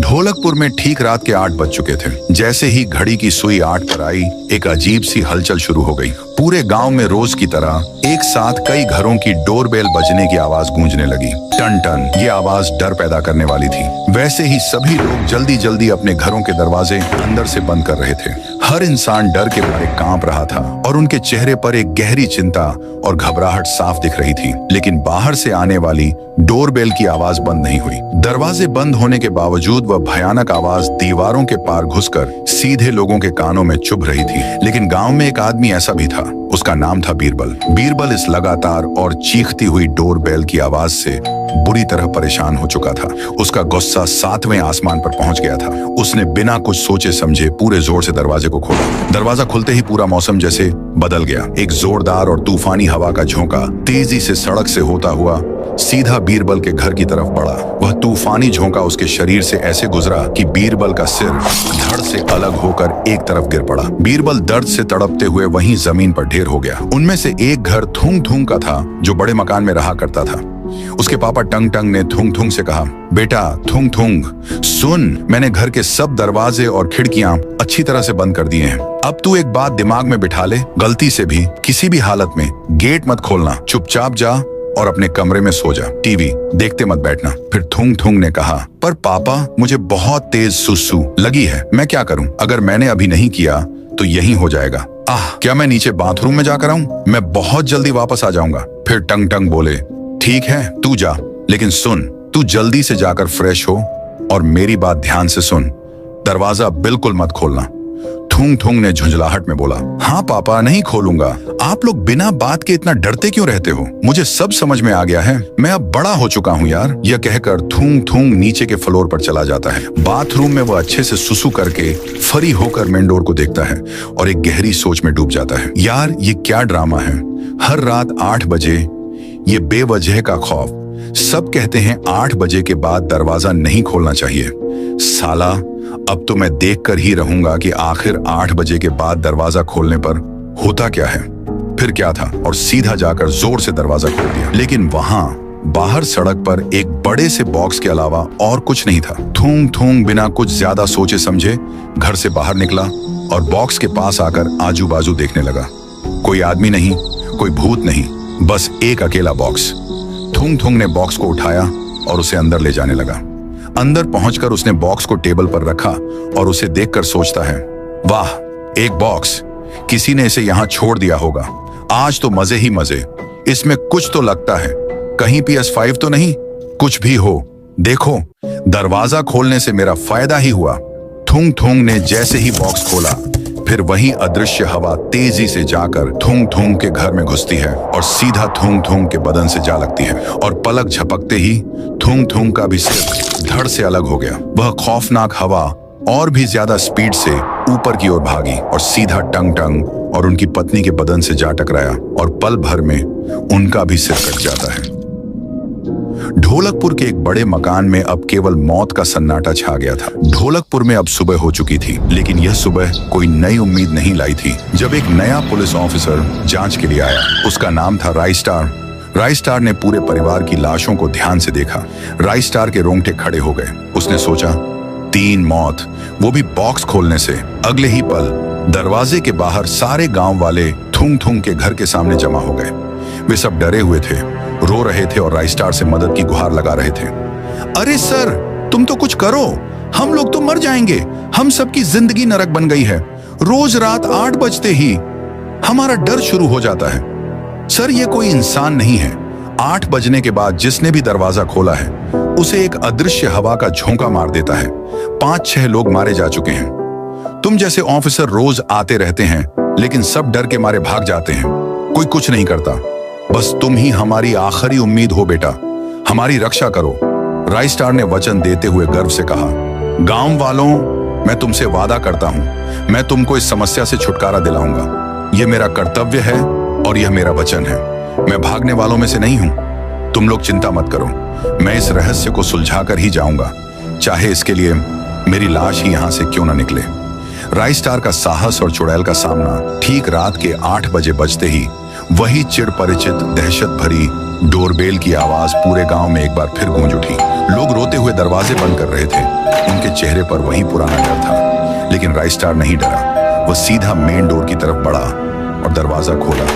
ढोलकपुर में ठीक रात के 8 बज चुके थे। जैसे ही घड़ी की सुई 8 पर आई, एक अजीब सी हलचल शुरू हो गई। पूरे गांव में रोज की तरह एक साथ कई घरों की डोरबेल बजने की आवाज गूंजने लगी। टन टन, ये आवाज डर पैदा करने वाली थी। वैसे ही सभी लोग जल्दी जल्दी अपने घरों के दरवाजे अंदर से बंद कर रहे थे। हर इंसान डर के मारे कांप रहा था और उनके चेहरे पर एक गहरी चिंता और घबराहट साफ दिख रही थी। लेकिन बाहर से आने वाली डोरबेल की आवाज बंद नहीं हुई। दरवाजे बंद होने के बावजूद वह भयानक आवाज दीवारों के पार घुसकर सीधे लोगों के कानों में चुभ रही थी। लेकिन गांव में एक आदमी ऐसा भी था। उसका नाम था बीरबल। बीरबल इस लगातार और चीखती हुई डोरबेल की आवाज से बुरी तरह परेशान हो चुका था। उसका गुस्सा 7वें आसमान पर पहुंच गया था। उसने बिना कुछ सोचे समझे पूरे जोर से दरवाजे को खोला। दरवाजा खुलते ही पूरा मौसम जैसे बदल गया। एक जोरदार और तूफानी हवा का झोंका तेजी से सड़क से होता हुआ सीधा बीरबल के घर की तरफ बढ़ा। वह तूफानी झोंका उसके शरीर से ऐसे गुजरा कि बीरबल का सिर धड़ से अलग होकर एक तरफ गिर पड़ा। बीरबल दर्द से तड़पते हुए वहीं जमीन पर ढेर हो गया। उनमें से एक घर थुंग थुंग का था, जो बड़े मकान में रहा करता था। उसके पापा टंग टंग ने थुंग थुंग से कहा, बेटा थुंग थुंग, सुन, मैंने घर के सब दरवाजे और खिड़कियां अच्छी तरह से बंद कर दिए हैं। अब तू एक बात दिमाग में बिठा ले, गलती से भी किसी भी हालत में गेट मत खोलना। चुपचाप जा और अपने कमरे में सो जा। टीवी देखते मत बैठना। फिर थुंग थुंग ने कहा, पर पापा मुझे बहुत तेज सुसु लगी है, मैं क्या करूं? अगर मैंने अभी नहीं किया तो यही हो जाएगा। क्या मैं नीचे बाथरूम में जाकर आऊं? मैं बहुत जल्दी वापस आ जाऊंगा। फिर टंग टंग बोले, ठीक है तू जा, लेकिन सुन, तू जल्दी से जाकर फ्रेश हो और मेरी बात ध्यान से सुन, दरवाजा बिल्कुल मत खोलना। थुंग थुंग ने झुंझलाहट में बोला, हाँ पापा नहीं खोलूंगा। आप लोग बिना बात के इतना डरते क्यों रहते हो? मुझे सब समझ में आ गया है, मैं अब बड़ा हो चुका हूँ यार। यह कहकर थुंग थुंग नीचे के फ्लोर पर चला जाता है। बाथरूम में वह अच्छे से सुसु करके फरी होकर मेन डोर को देखता है और एक गहरी सोच में डूब जाता है। यार ये क्या ड्रामा है? हर रात 8 बजे ये बेवजह का खौफ। सब कहते हैं 8 बजे के बाद दरवाजा नहीं खोलना चाहिए। साला, अब तो मैं देख कर ही रहूंगा कि आखिर 8 बजे के बाद दरवाजा खोलने पर होता क्या है। फिर क्या था, और सीधा जाकर जोर से दरवाजा खोल दिया। लेकिन वहां बाहर सड़क पर एक बड़े से बॉक्स के अलावा और कुछ नहीं था। थूंग थूंग बिना कुछ ज्यादा सोचे समझे घर से बाहर निकला और बॉक्स के पास आकर आजू बाजू देखने लगा। कोई आदमी नहीं, कोई भूत नहीं, बस एक अकेला बॉक्स। थूंग थूंग ने बॉक्स को उठाया और उसे अंदर ले जाने लगा। अंदर पहुंचकर उसने बॉक्स को टेबल पर रखा और उसे देखकर सोचता है, वाह, एक बॉक्स, किसी ने इसे यहां छोड़ दिया होगा। आज तो मजे ही मजे, इसमें कुछ तो लगता है, कहीं PS5 तो नहीं? कुछ भी हो, देखो, दरवाजा खोलने से मेरा फायदा ही हुआ। थुंग थुंग ने जैसे ही बॉक्स खोला, फिर वही अदृश्य हवा तेजी से जाकर थुंग थुंग के घर में घुसती है और सीधा थुंग थुंग के बदन से जा लगती है और पलक झपकते ही थुंग थुंग का भी सिर धड़ से अलग हो गया। वह खौफनाक हवा और भी ज्यादा स्पीड से ऊपर की ओर भागी और सीधा टंग टंग और उनकी पत्नी के बदन से जा टकराया और पल भर में उनका भी सिर कट जाता है। ढोलकपुर के एक बड़े मकान में अब केवल मौत का सन्नाटा छा गया था। ढोलकपुर में अब सुबह हो चुकी थी, लेकिन यह सुबह कोई नई उम्मीद नहीं लाई थी। जब एक नया पुलिस ऑफिसर जांच के लिए आया, उसका नाम था राइस्टार। राइस्टार ने पूरे परिवार की लाशों को ध्यान से देखा। राइस्टार के रोंगटे खड़े हो गए। उसने सोचा, 3 मौत, वो भी बॉक्स खोलने से। अगले ही पल दरवाजे के बाहर सारे गांव वाले थुंग थुंग के घर के सामने जमा हो गए। वे सब डरे हुए थे, रो रहे थे और राइस्टार से मदद की गुहार लगा रहे थे। अरे सर, तुम तो कुछ करो, हम लोग तो मर जाएंगे। हम सबकी जिंदगी नरक बन गई है। रोज रात 8 बजते ही हमारा डर शुरू हो जाता है। सर, ये कोई इंसान नहीं है। 8 बजने के बाद जिसने भी दरवाजा खोला है, उसे एक अदृश्य हवा का झोंका मार देता है। 5-6 लोग मारे जा चुके हैं। तुम जैसे ऑफिसर रोज आते रहते हैं, लेकिन सब डर के मारे भाग जाते हैं। कोई कुछ नहीं करता। बस तुम ही हमारी आखिरी उम्मीद हो बेटा, हमारी रक्षा करो। राइस्टार ने वचन देते हुए गर्व से कहा, गांव वालों, मैं तुमसे वादा करता हूं, मैं तुमको इस समस्या से छुटकारा दिलाऊंगा। यह मेरा कर्तव्य है और यह मेरा वचन है। मैं भागने वालों में से नहीं हूं। तुम लोग चिंता मत करो, मैं इस रहस्य को सुलझा कर ही जाऊंगा, चाहे इसके लिए मेरी लाश ही यहां से क्यों ना निकले। राइस्टार का साहस और चुड़ैल का सामना ठीक रात के 8 बजे बजते ही वही चिर परिचित दहशत भरी डोरबेल की आवाज पूरे गांव में एक बार फिर गूंज उठी। लोग रोते हुए दरवाजे बंद कर रहे थे। उनके चेहरे पर वही पुराना डर था, लेकिन राइस्टार नहीं डरा। वह सीधा मेन डोर की तरफ बढ़ा और दरवाजा खोला।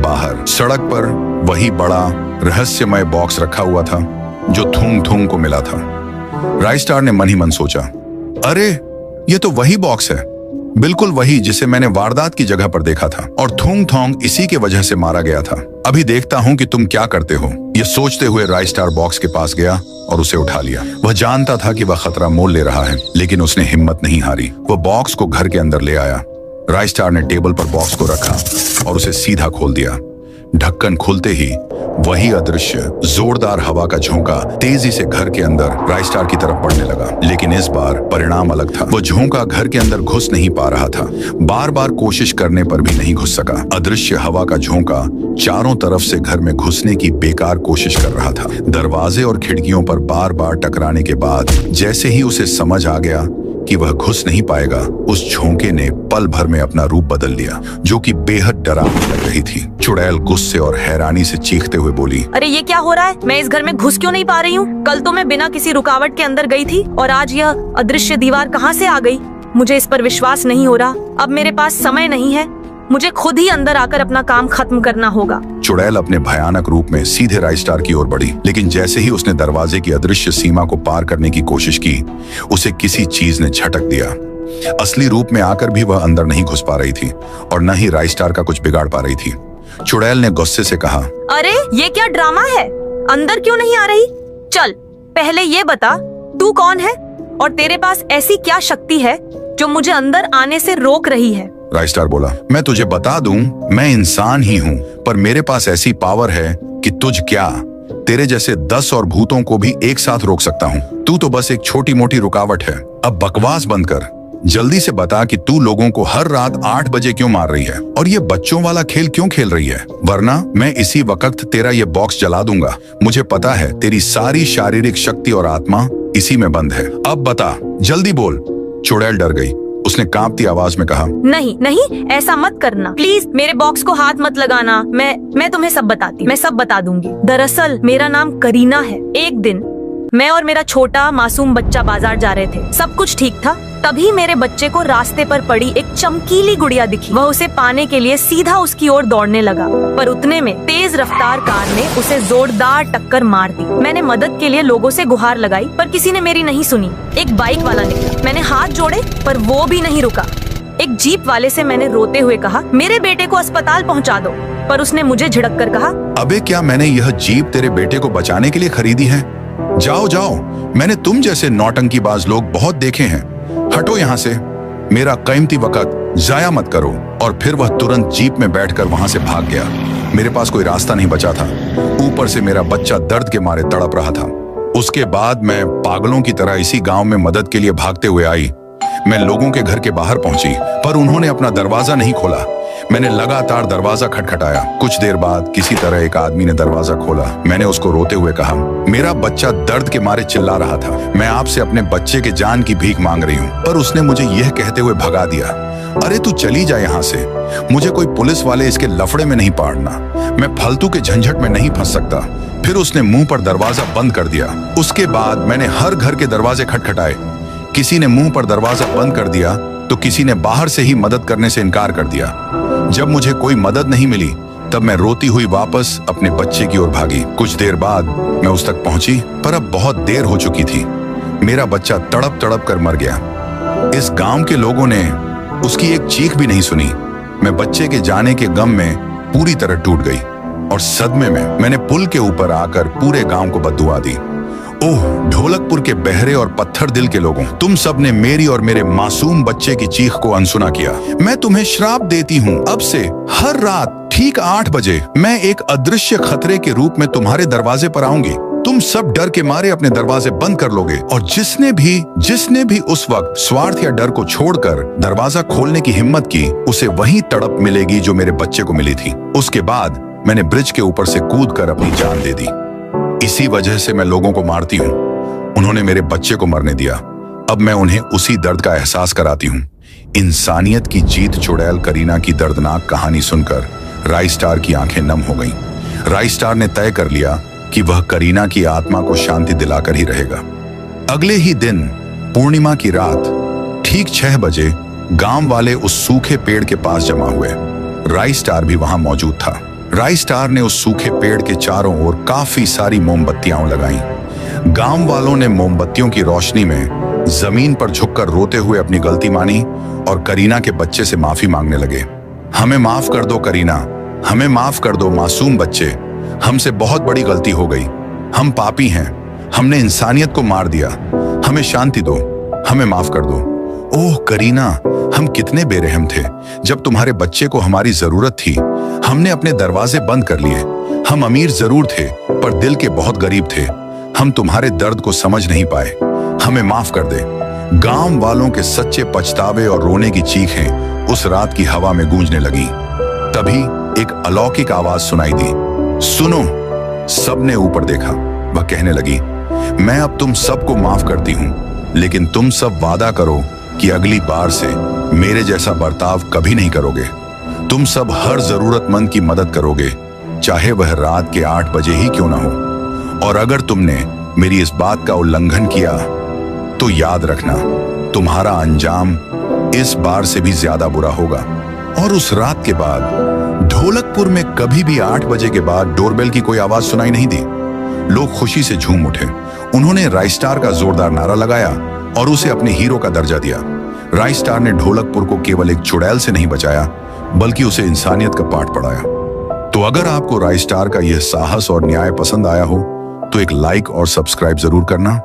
बाहर सड़क पर वही बड़ा रहस्यमय बॉक्स रखा हुआ था जो थूंग थूंग को मिला था। राइस्टार ने मन ही मन सोचा, अरे ये तो वही बॉक्स है, बिल्कुल वही जिसे मैंने वारदात की जगह पर देखा था, और थूंग थोंग इसी के वजह से मारा गया था। अभी देखता हूं कि तुम क्या करते हो। ये सोचते हुए राइस्टार बॉक्स के पास गया और उसे उठा लिया। वह जानता था कि वह खतरा मोल ले रहा है, लेकिन उसने हिम्मत नहीं हारी। वह बॉक्स को घर के अंदर ले आया। राइस्टार ने टेबल पर बॉक्स को रखा और उसे सीधा खोल दिया। ढक्कन खुलते ही वही अदृश्य जोरदार हवा का झोंका तेजी से घर के अंदर राइस्टार की तरफ बढ़ने लगा। लेकिन इस बार परिणाम अलग था। वो झोंका घर के अंदर घुस नहीं पा रहा था। बार बार कोशिश करने पर भी नहीं घुस सका। अदृश्य हवा का झोंका चारों तरफ से घर में घुसने की बेकार कोशिश कर रहा था। दरवाजे और खिड़कियों पर बार बार टकराने के बाद जैसे ही उसे समझ आ गया कि वह घुस नहीं पाएगा, उस झोंके ने पल भर में अपना रूप बदल लिया, जो कि बेहद डरावनी लग रही थी। चुड़ैल गुस्से और हैरानी से चीखते हुए बोली, अरे ये क्या हो रहा है? मैं इस घर में घुस क्यों नहीं पा रही हूँ? कल तो मैं बिना किसी रुकावट के अंदर गई थी और आज यह अदृश्य दीवार कहाँ से आ गई? मुझे इस पर विश्वास नहीं हो रहा। अब मेरे पास समय नहीं है, मुझे खुद ही अंदर आकर अपना काम खत्म करना होगा। चुड़ैल अपने भयानक रूप में सीधे राइस्टार की ओर बढ़ी, लेकिन जैसे ही उसने दरवाजे की अदृश्य सीमा को पार करने की कोशिश की, उसे किसी चीज ने झटक दिया। असली रूप में आकर भी वह अंदर नहीं घुस पा रही थी और न ही राइस्टार का कुछ बिगाड़ पा रही थी। चुड़ैल ने गुस्से से कहा, अरे ये क्या ड्रामा है? अंदर क्यों नहीं आ रही? चल पहले ये बता, तू कौन है और तेरे पास ऐसी क्या शक्ति है जो मुझे अंदर आने से रोक रही है? राइस्टार बोला, मैं तुझे बता दूं, मैं इंसान ही हूँ, पर मेरे पास ऐसी पावर है कि तुझ क्या, तेरे जैसे 10 और भूतों को भी एक साथ रोक सकता हूँ। तू तो बस एक छोटी मोटी रुकावट है। अब बकवास बंद कर, जल्दी से बता कि तू लोगों को हर रात 8 बजे क्यों मार रही है और ये बच्चों वाला खेल क्यों खेल रही है, वरना मैं इसी वक्त तेरा ये बॉक्स जला दूंगा। मुझे पता है तेरी सारी शारीरिक शक्ति और आत्मा इसी में बंद है। अब बता, जल्दी बोल। चुड़ैल डर गई। उसने कांपती आवाज में कहा, नहीं नहीं, ऐसा मत करना प्लीज, मेरे बॉक्स को हाथ मत लगाना। मैं तुम्हें सब बताती, मैं सब बता दूंगी। दरअसल मेरा नाम करीना है। एक दिन मैं और मेरा छोटा मासूम बच्चा बाजार जा रहे थे। सब कुछ ठीक था, तभी मेरे बच्चे को रास्ते पर पड़ी एक चमकीली गुड़िया दिखी। वह उसे पाने के लिए सीधा उसकी ओर दौड़ने लगा, पर उतने में तेज रफ्तार कार ने उसे जोरदार टक्कर मार दी। मैंने मदद के लिए लोगों से गुहार लगाई, पर किसी ने मेरी नहीं सुनी। एक बाइक वाला निकला, मैंने हाथ जोड़े पर वो भी नहीं रुका। एक जीप वाले से मैंने रोते हुए कहा, मेरे बेटे को अस्पताल पहुँचा दो, पर उसने मुझे झिड़क कर कहा, अबे क्या मैंने यह जीप तेरे बेटे को बचाने के लिए खरीदी है? जाओ जाओ, मैंने तुम जैसे नौटंकीबाज लोग बहुत देखे हैं। हटो यहाँ से, मेरा कीमती वक्त जाया मत करो। और फिर वह तुरंत जीप में बैठकर वहां से भाग गया। मेरे पास कोई रास्ता नहीं बचा था। ऊपर से मेरा बच्चा दर्द के मारे तड़प रहा था। उसके बाद मैं पागलों की तरह इसी गांव में मदद के लिए भागते हुए आई। मैं लोगों के घर के बाहर पहुंची, पर उन्होंने अपना दरवाजा नहीं खोला। मैंने लगातार दरवाजा खटखटाया। कुछ देर बाद किसी तरह एक आदमी ने दरवाजा खोला। मैंने उसको रोते हुए कहा, मेरा बच्चा दर्द के मारे चिल्ला रहा था, मैं आपसे अपने बच्चे के जान की भीख मांग रही हूँ। पर उसने मुझे यह कहते हुए भगा दिया, अरे तू चली जा यहाँ से, मुझे कोई पुलिस वाले इसके लफड़े में नहीं पाड़ना, मैं फालतू के झंझट में नहीं फंस सकता। फिर उसने मुंह पर दरवाजा बंद कर दिया। उसके बाद मैंने हर घर के दरवाजे खटखटाए। किसी ने मुंह पर दरवाजा बंद कर दिया तो किसी ने बाहर से ही मदद करने से इनकार कर दिया। जब मुझे कोई मदद नहीं मिली, तब मैं रोती हुई वापस अपने बच्चे की ओर भागी। कुछ देर बाद मैं उस तक पहुंची, पर अब बहुत देर हो चुकी थी। मेरा बच्चा तड़प तड़प कर मर गया। इस गांव के लोगों ने उसकी एक चीख भी नहीं सुनी। मैं बच्चे के जाने के गम में पूरी तरह टूट गई और सदमे में मैंने पुल के ऊपर आकर पूरे गांव को बद्दुआ दी। ओह ढोलकपुर के बहरे और पत्थर दिल के लोगों, तुम सब ने मेरी और मेरे मासूम बच्चे की चीख को अनसुना किया। मैं तुम्हें श्राप देती हूँ, अब से हर रात ठीक 8 बजे मैं एक अदृश्य खतरे के रूप में तुम्हारे दरवाजे पर आऊंगी। तुम सब डर के मारे अपने दरवाजे बंद कर लोगे और जिसने भी उस वक्त स्वार्थ या डर को छोड़कर दरवाजा खोलने की हिम्मत की, उसे वही तड़प मिलेगी जो मेरे बच्चे को मिली थी। उसके बाद मैंने ब्रिज के ऊपर से कूदकर अपनी जान दे दी। इसी वजह से मैं लोगों को मारती हूँ। उन्होंने मेरे बच्चे को मरने दिया, अब मैं उन्हें उसी दर्द का एहसास कराती हूँ। इंसानियत की जीत चुड़ैल करीना की दर्दनाक कहानी सुनकर राइस्टार की आंखें नम हो गईं। राई स्टार ने तय कर लिया कि वह करीना की आत्मा को शांति दिलाकर ही रहेगा। अगले ही दिन पूर्णिमा की रात ठीक 6 बजे गांव वाले उस सूखे पेड़ के पास जमा हुए। राई स्टार भी वहां मौजूद था। राई स्टार ने उस सूखे पेड़ के चारों ओर काफी सारी मोमबत्तियां लगाईं। गांव वालों ने मोमबत्तियों की रोशनी में जमीन पर झुककर रोते हुए अपनी गलती मानी और करीना के बच्चे से माफी मांगने लगे। हमें माफ कर दो करीना, हमें माफ कर दो मासूम बच्चे, हमसे बहुत बड़ी गलती हो गई, हम पापी हैं, हमने इंसानियत को मार दिया, हमें शांति दो, हमें माफ कर दो। ओह करीना, हम कितने बेरहम थे। जब तुम्हारे बच्चे को हमारी जरूरत थी हमने अपने दरवाजे बंद कर लिए। हम अमीर जरूर थे पर दिल के बहुत गरीब थे। हम तुम्हारे दर्द को समझ नहीं पाए, हमें माफ कर दे। गांव वालों के सच्चे पछतावे और रोने की चीखें उस रात की हवा में गूंजने लगी। तभी एक अलौकिक आवाज सुनाई दी। सुनो। सबने ऊपर देखा। वह कहने लगी, मैं अब तुम सबको माफ करती हूं, लेकिन तुम सब वादा करो कि अगली बार से मेरे जैसा बर्ताव कभी नहीं करोगे। तुम सब हर जरूरतमंद की मदद करोगे, चाहे वह रात के 8 बजे ही क्यों ना हो। और अगर तुमने मेरी इस बात का उल्लंघन किया तो याद रखना, तुम्हारा अंजाम इस बार से भी ज्यादा बुरा होगा। और उस रात के बाद ढोलकपुर में कभी भी 8 बजे के बाद डोरबेल की कोई आवाज सुनाई नहीं दी। लोग खुशी से झूम उठे। उन्होंने राई स्टार का जोरदार नारा लगाया और उसे अपने हीरो का दर्जा दिया। राई स्टार ने ढोलकपुर को केवल एक चुड़ैल से नहीं बचाया, बल्कि उसे इंसानियत का पाठ पढ़ाया। तो अगर आपको राई स्टार का यह साहस और न्याय पसंद आया हो तो एक लाइक और सब्सक्राइब जरूर करना।